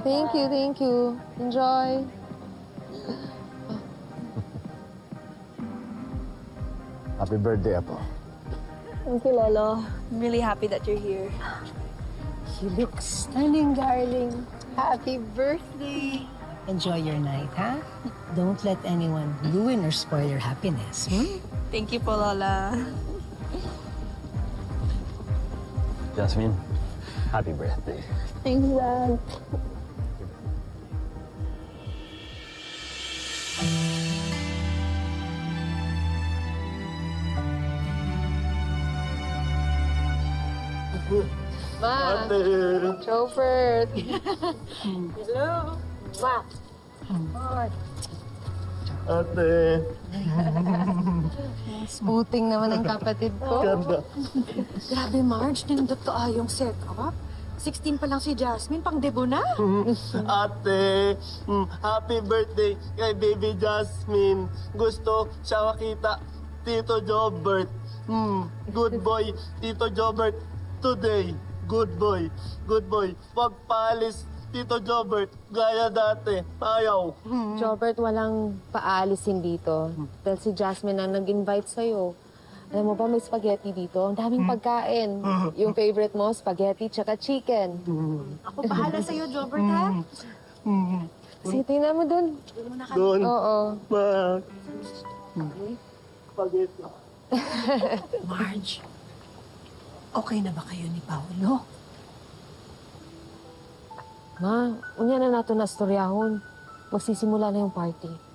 Thank you, thank you. Enjoy. Happy birthday, Apo. Thank you, Lolo. I'm really happy that you're here. You look stunning, darling. Happy birthday. Enjoy your night, huh? Don't let anyone ruin or spoil your happiness. Thank you po, Lola. Jasmine, happy birthday. Thanks, Dad. Ma, Chopert. Hello. Ma. Ate. Smoothing naman ang kapatid ko. Ganda. Grabe, Marge. Nindot ka yung set-up. 16 pa lang si Jasmine, pang debo na. Ate, happy birthday kay Baby Jasmine. Gusto siya makita Tito Jobert. Good boy, Tito Jobert. Today, good boy. Good boy. Pagpaalis, Tito Jobert, gaya dati. Ayaw. Jobert, walang paalisin dito. Dahil si Jasmine ang nag-invite sa'yo. Alam mo ba, may spaghetti dito. Ang daming pagkain. Yung favorite mo, spaghetti tsaka chicken. Ako bahala sa'yo, Jobert, ha? Sige, tingnan mo dun. Doon. Oo. Ma. Spaghetti. Marge, okay na ba kayo ni Paolo? Ma, unya na nato na storyahon. Magsisimula na yung party.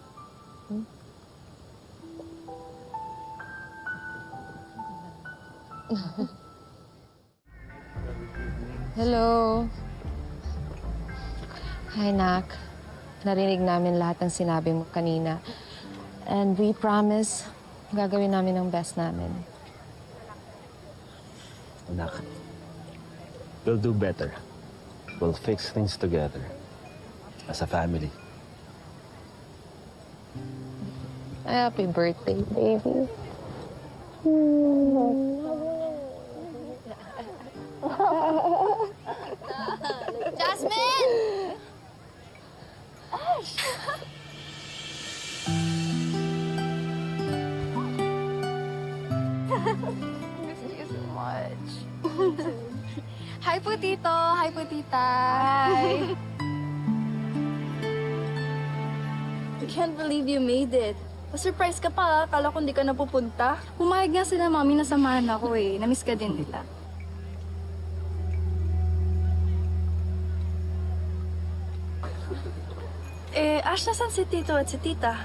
Hello. Hi, Nak. Narinig namin lahat ng sinabi mo kanina. And we promise, gagawin namin ang best namin. Anak, we'll do better. We'll fix things together. As a family. Happy birthday, baby. Jasmine! Miss you so much. Hi po, Tito. Hi po, Tita. Hi. I can't believe you made it. Pa-surprise ka pa, akala ko hindi ka napupunta. Pumayag nga sila, Mami, na samahan ako eh. Namiss ka din nila. Ash, nasan si Tito at si Tita?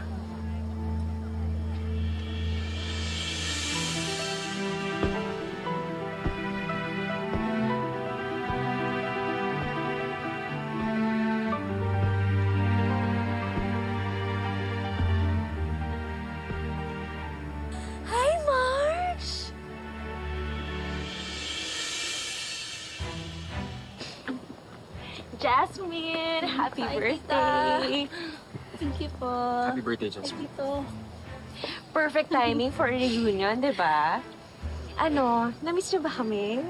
Hi, Marge! Jasmine, happy birthday! Thank you po. Happy birthday, Jasmine. Tito. Perfect timing for a reunion, di ba? Ano, na-miss niyo ba kami?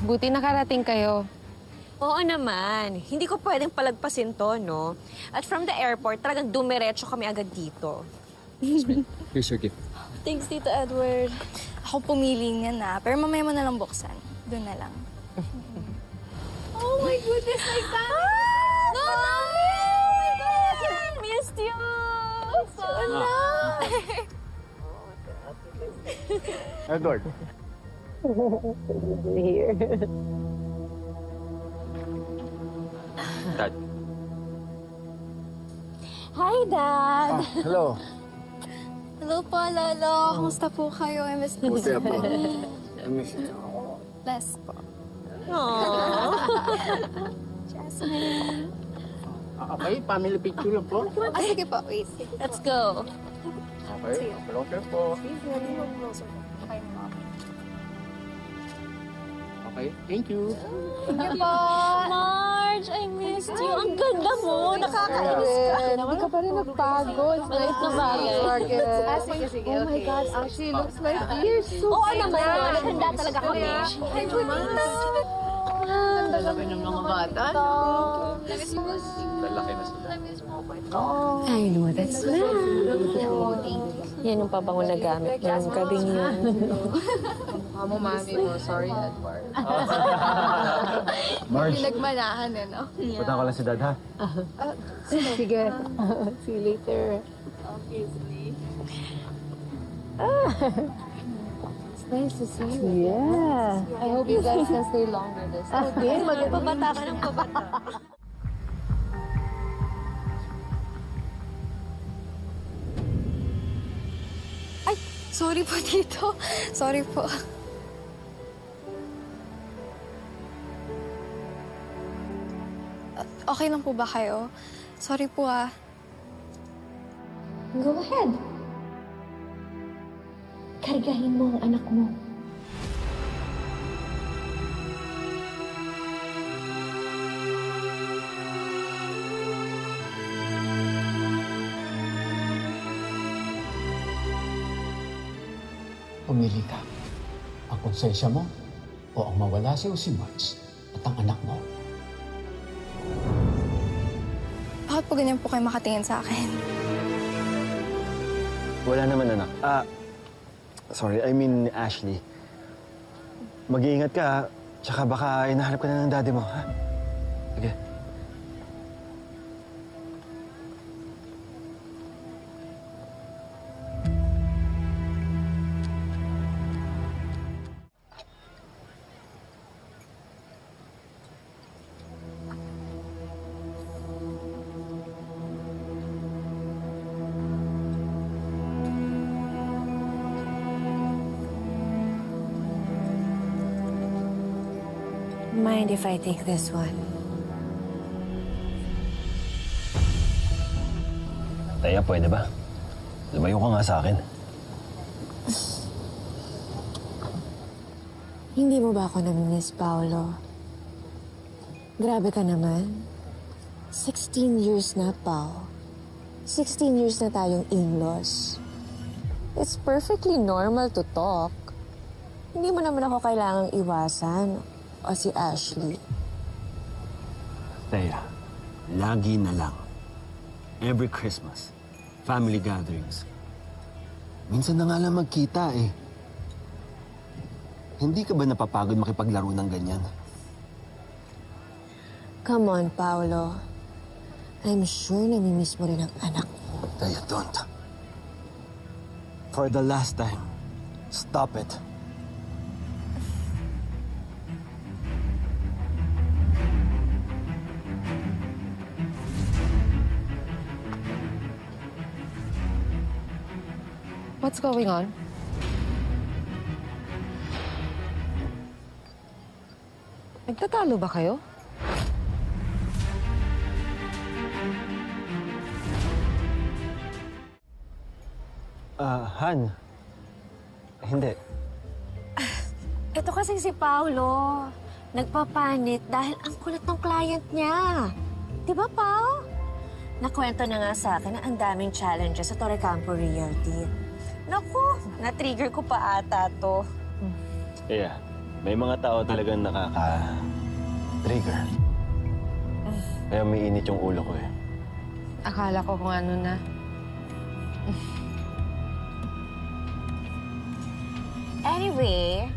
Buti nakarating kayo. Oo naman. Hindi ko pwedeng palagpasin to, no? At from the airport, talagang dumiretso kami agad dito. Here's your gift. Thanks, Tito Edward. Ako pumili niya na, pero mamaya mo na lang buksan. Doon na lang. Oh my goodness, my God! No, Mami! Oh my God! Missed you! Wala! Edward. Dad, Hi, Dad! Hello. Hello po, Lolo. Kumusta po kayo? I miss you. Buti, Apo. Bless po. Jasmine. Okay, family picture lang po. Ah, sige po. Wait. Let's go. Okay, okay po. Okay, thank you. Thank you po. Marge, I missed you. Ang ganda mo! Nakakainis ka! Hindi ka pa rin nagbago. It's Maliit na bagay. Sige. Oh my God, actually looks like you're so Oo naman, no? Naghanda talaga kami. Hi, Juanita. Lalaki ng mga bata. Lalaki na sila. I know, that's Yan yung pabango na gamit ng gabing yun. Amo, mami mo. Sorry, Edward. Marge, Nagmanahan no? punta ko lang si Dad, ha? Sige. See you later. It's nice to see you. Yeah. I hope you guys can stay longer this time. Pabata ka ng pabata. Ay, sorry po, Tito. Sorry po. Okay lang po ba kayo? Sorry po ah. Go ahead. Kargahin mo ang anak mo. Pumili ka. Ang konsensya mo o ang mawala si Marge at ang anak mo. Bakit po ganyan po kayo makatingin sa akin? Wala naman, anak. Sorry, I mean Ashley. Mag-iingat ka, ha? Tsaka baka hinahanap ka na ng daddy mo, ha? Sige. Mind if I take this one? Taya, pwede ba? Lumayo ka nga sa akin. Hindi mo ba ako namimiss, Paolo? Grabe ka naman. 16 years na, Pao. 16 years na tayong in-laws. It's perfectly normal to talk. Hindi mo naman ako kailangang iwasan. O si Ashley. Taya, lagi na lang. Every Christmas, family gatherings. Minsan na nga lang magkita eh. Hindi ka ba napapagod makipaglaro ng ganyan? Come on, Paolo. I'm sure namimiss mo rin ang anak mo. Taya, don't. For the last time, stop it. What's going on? Nagtatalo ba kayo? Han. Hindi. Ito kasi si Paolo. Nagpapanit dahil ang kulit ng client niya. Di ba, Pao? Nakwento na nga sa akin na ang daming challenges sa Torre Campo Realty. Naku, na-trigger ko pa ata to. Kaya, may mga tao talagang nakaka-trigger. Kaya may init yung ulo ko eh. Akala ko kung ano na. Anyway,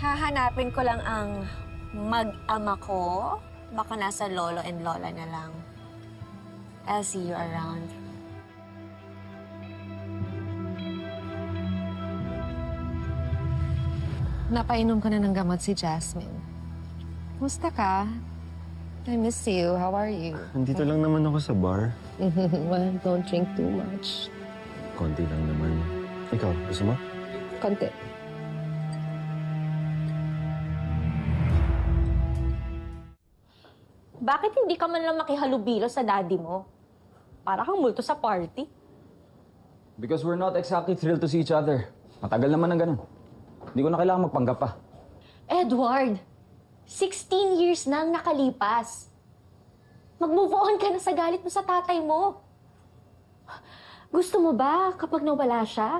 hahanapin ko lang ang mag-ama ko. Baka nasa lolo and lola na lang. I'll see you around. Napainom ka na ng gamot si Jasmine. Kumusta ka? I miss you. How are you? Nandito lang naman ako sa bar. Well, don't drink too much. Konti lang naman. Ikaw, gusto mo? Konti. Bakit hindi ka man lang makihalubilo sa daddy mo? Para kang multo sa party. Because we're not exactly thrilled to see each other. Matagal naman ng ganun. Hindi ko na kailangan magpanggap pa. Edward, 16 years na ang nakalipas. Mag-move on ka na sa galit mo sa tatay mo. Gusto mo ba kapag nawala siya,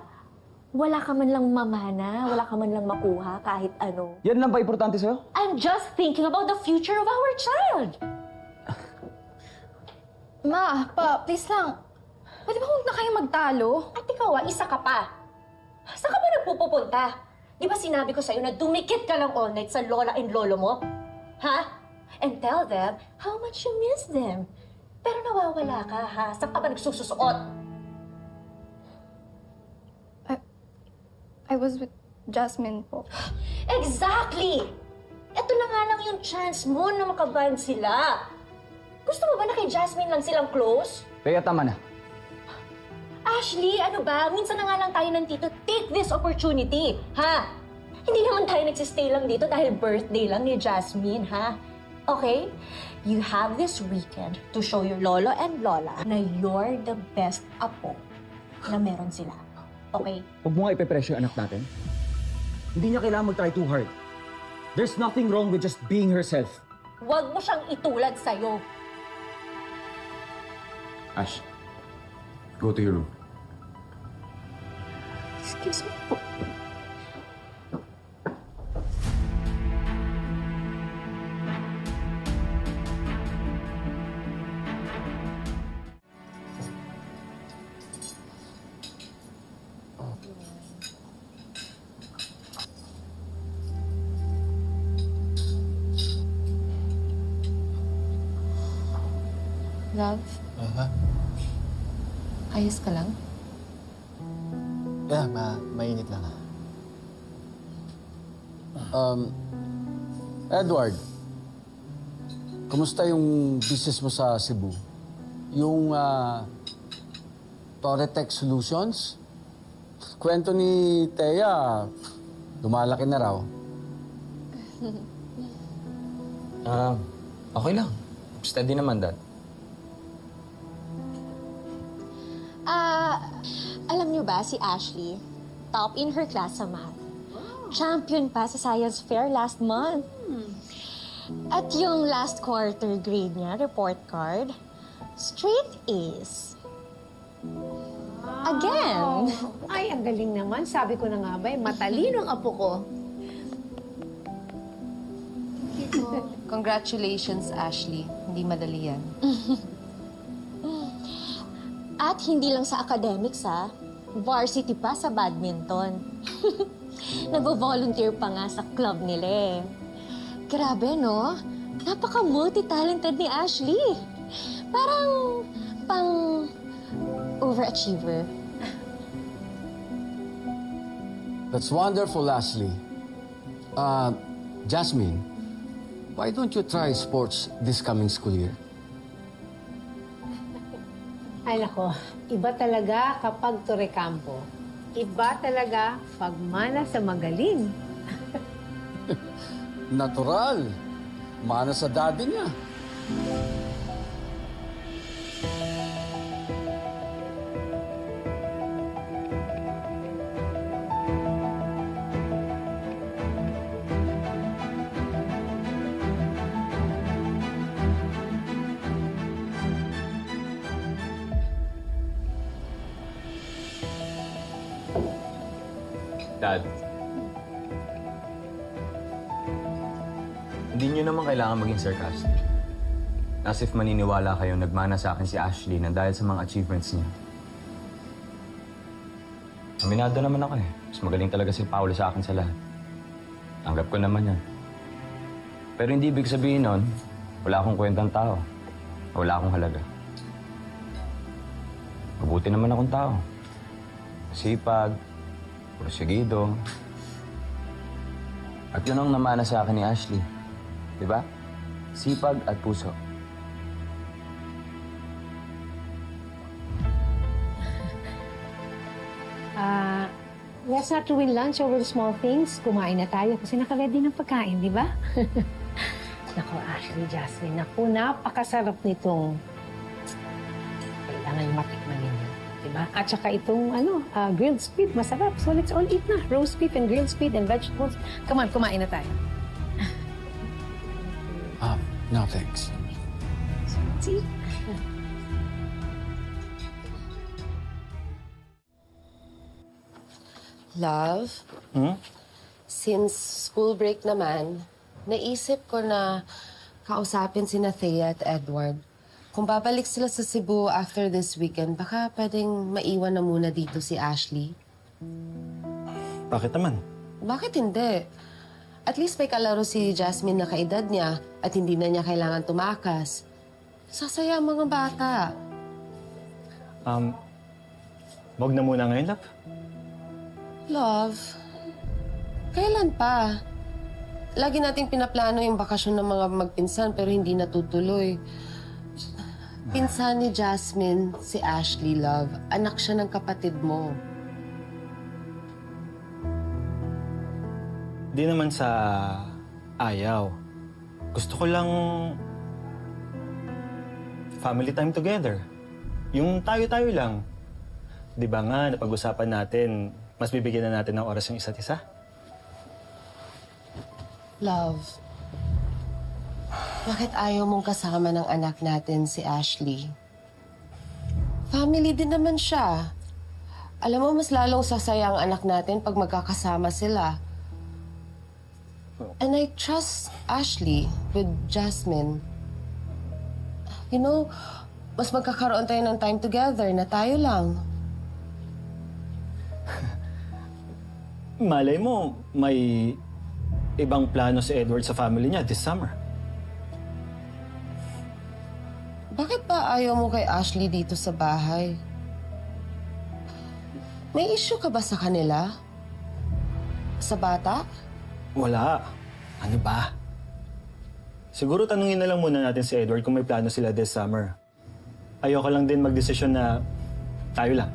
wala ka man lang mamana, wala ka man lang makuha kahit ano? Yan lang ba importante sa'yo? I'm just thinking about the future of our child. Ma, Pa, please lang. Pwede ba huwag na kayo magtalo? At ikaw, isa ka pa. Saan ka ba nagpupunta? Di ba sinabi ko sa'yo na dumikit ka lang all night sa lola and lolo mo? Ha? And tell them how much you miss them. Pero nawawala ka, ha? Saan ka ba nagsususuot? I was with Jasmine po. Exactly! Ito na nga lang yung chance mo na makaband sila. Gusto mo ba na kay Jasmine lang silang close? Kaya tama na. Ashley, ano ba? Minsan na nga lang tayo nandito. Take this opportunity, ha? Hindi naman tayo nagsistay lang dito dahil birthday lang ni Jasmine, ha? Okay? You have this weekend to show your lolo and lola na you're the best apo na meron sila. Okay? Huwag mo nga ipepresyo yung anak natin. Hindi niya kailangan mag-try too hard. There's nothing wrong with just being herself. Huwag mo siyang itulad sa'yo. Ash, go to your room. Excuse me po. Love, ayos ka lang? Yeah, mainit lang. Edward, kumusta yung business mo sa Cebu? Yung Torretech Solutions? Kwento ni Thea, lumalaki na raw. Okay lang. Steady naman, Dad. Alam niyo ba si Ashley? Top in her class sa math. Champion pa sa science fair last month. At yung last quarter grade niya, report card, straight A's. Again. Ay, ang galing naman. Sabi ko na nga ba, matalino ang apo ko. Congratulations, Ashley. Hindi madali yan. At hindi lang sa academics, ha? Varsity pa sa badminton. Nagvo-volunteer pa nga sa club nila eh. Grabe, no? Napaka-multi-talented ni Ashley. Parang overachiever. That's wonderful, Ashley. Jasmine, why don't you try sports this coming school year? Ay, nako. Iba talaga kapag Torrecampo. Iba talaga pag mana sa magaling. Natural. Mana sa daddy niya. Dad. Hindi niyo naman kailangan maging sarcastic. As if maniniwala kayo nagmana sa akin si Ashley na dahil sa mga achievements niya. Aminado naman ako eh. Mas magaling talaga si Paolo sa akin sa lahat. Tanggap ko naman yan. Pero hindi ibig sabihin nun, wala akong kwentang tao. Wala akong halaga. Mabuti naman akong tao. Masipag, porsigido. At yun ang namana sa akin ni Ashley. Diba? Sipag at puso. Let's not ruin lunch over the small things. Kumain na tayo kasi naka-ready ng pagkain, di ba? Naku, Ashley, Jasmine, naku, napakasarap nitong kailangan yung matikman ninyo. Diba? At saka itong, grilled squid, masarap. So let's all eat na. Roast beef and grilled squid and vegetables. Come on, kumain na tayo. No thanks. See? Love, since school break naman, naisip ko na kausapin si Thea at Edward. Kung babalik sila sa Cebu after this weekend, baka pwedeng maiwan na muna dito si Ashley. Bakit naman? Bakit hindi? At least may kalaro si Jasmine na kaedad niya at hindi na niya kailangan tumakas. Sasaya ang mga bata. Wag na muna ngayon, love. Love, kailan pa? Lagi nating pinaplano yung bakasyon ng mga magpinsan pero hindi natutuloy. Pinsan ni Jasmine, si Ashley, love. Anak siya ng kapatid mo. Di naman sa ayaw. Gusto ko lang family time together. Yung tayo-tayo lang. Di ba nga, napag-usapan natin, mas bibigyan na natin ng oras yung isa't isa? Love, bakit ayaw mong kasama ng anak natin si Ashley? Family din naman siya. Alam mo, mas lalong sasaya ang anak natin pag magkakasama sila. And I trust Ashley with Jasmine. You know, mas magkakaroon tayo ng time together na tayo lang. Malay mo, may ibang plano si Edward sa family niya this summer. Bakit ba ayaw mo kay Ashley dito sa bahay? May issue ka ba sa kanila? Sa bata? Wala. Ano ba? Siguro tanungin na lang muna natin si Edward kung may plano sila this summer. Ayoko lang din magdesisyon na tayo lang.